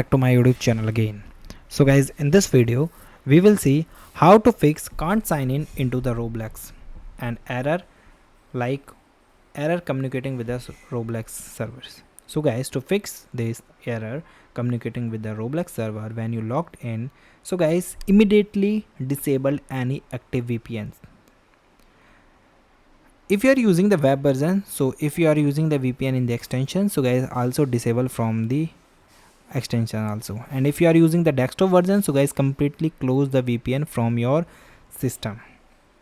Back to my YouTube channel again. So guys, in this video we will see how to fix can't sign in into the Roblox and like error communicating with the Roblox servers. So guys, to fix this error communicating with the Roblox server when you logged in, so guys, immediately disable any active VPNs. If you are using the web version, so if you are using the VPN in the extension, so guys, also disable from the extension also. And if you are using the desktop version, so guys, completely close the VPN from your system.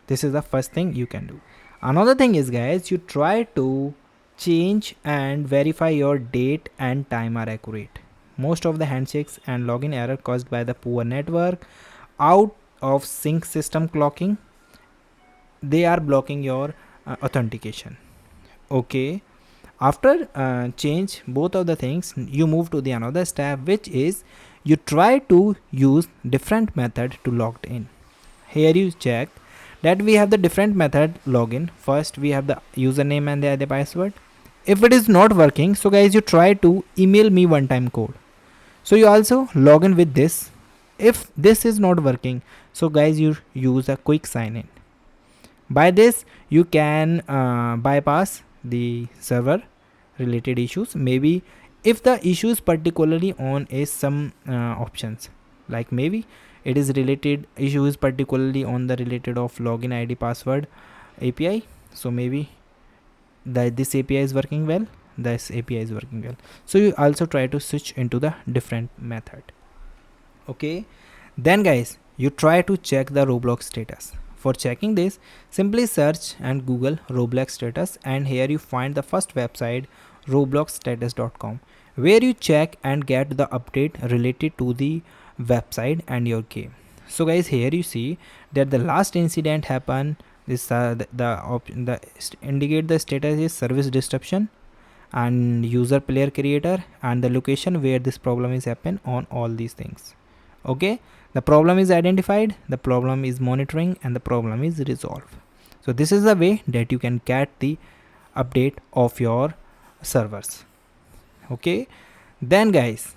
This is the first thing you can do. Another thing is guys, you try to change and verify your date and time are accurate. Most of the handshakes and login error caused by the poor network, out of sync system clocking, they are blocking your authentication. Okay, after change both of the things, you move to the another step, which is you try to use different method to logged in. Here you check that we have the different method login. First we have the username and the password. If it is not working, so guys, you try to email me one time code. So you also log in with this. If this is not working, so guys, you use a quick sign in. By this you can bypass the server related issues. Maybe if the issue is particularly on is some options, like maybe it is related issue is particularly on the related of login ID password API. So maybe this API is working well, this API is working well. So you also try to switch into the different method. Okay, then guys, you try to check the Roblox status. For checking this, simply search and Google Roblox status, and here you find the first website robloxstatus.com, where you check and get the update related to the website and your game. So guys, here you see that the last incident happened. This indicate the status is service disruption and user player creator and the location where this problem is happen on all these things. Okay, the problem is identified, the problem is monitoring, and the problem is resolved. So this is the way that you can get the update of your servers. Okay, then guys,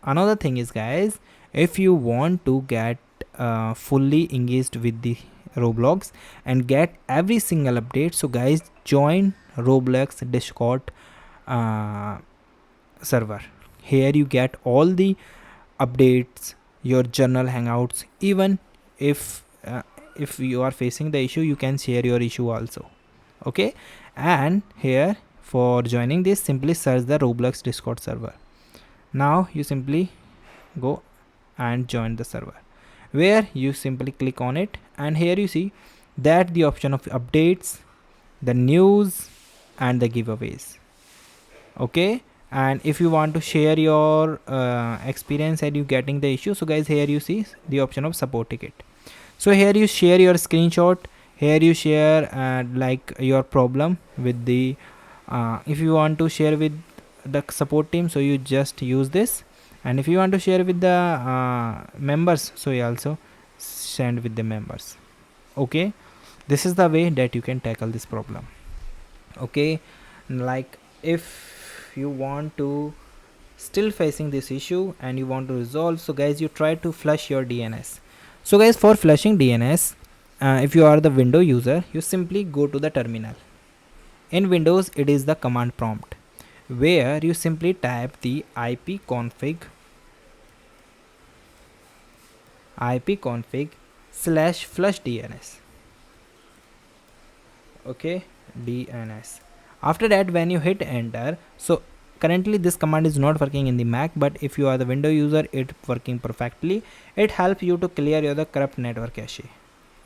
another thing is guys, if you want to get fully engaged with the Roblox and get every single update, so guys, join Roblox Discord server. Here you get all the updates, your journal hangouts. Even if you are facing the issue, you can share your issue also. Okay, and here for joining this, simply search the Roblox Discord server. Now you simply go and join the server, where you simply click on it, and here you see that the option of updates, the news, and the giveaways. Okay, and if you want to share your experience and you getting the issue, so guys, here you see the option of support ticket. So here you share your screenshot, here you share like your problem with the if you want to share with the support team, so you just use this, and if you want to share with the members, so you also send with the members. Okay, this is the way that you can tackle this problem. Okay, like if you want to still facing this issue and you want to resolve, so guys, you try to flush your DNS. So guys, for flushing DNS, if you are the Window user, you simply go to the terminal. In Windows, it is the command prompt, where you simply type the ipconfig /flush DNS. Okay, DNS. After that, when you hit enter, so currently this command is not working in the Mac, but if you are the Windows user, it working perfectly. It helps you to clear your the corrupt network cache.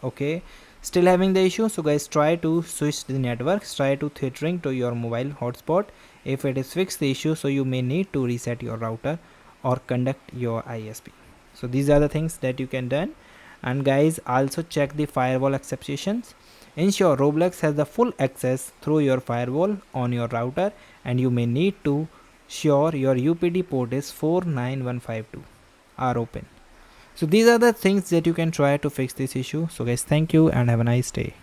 Okay, still having the issue, so guys, try to switch the network, try to tethering to your mobile hotspot. If it is fixed the issue, so you may need to reset your router or conduct your ISP. So these are the things that you can done. And guys, also check the firewall exceptions. Ensure Roblox has the full access through your firewall on your router, and you may need to sure your UPD port is 49152 are open. So these are the things that you can try to fix this issue. So guys, thank you and have a nice day.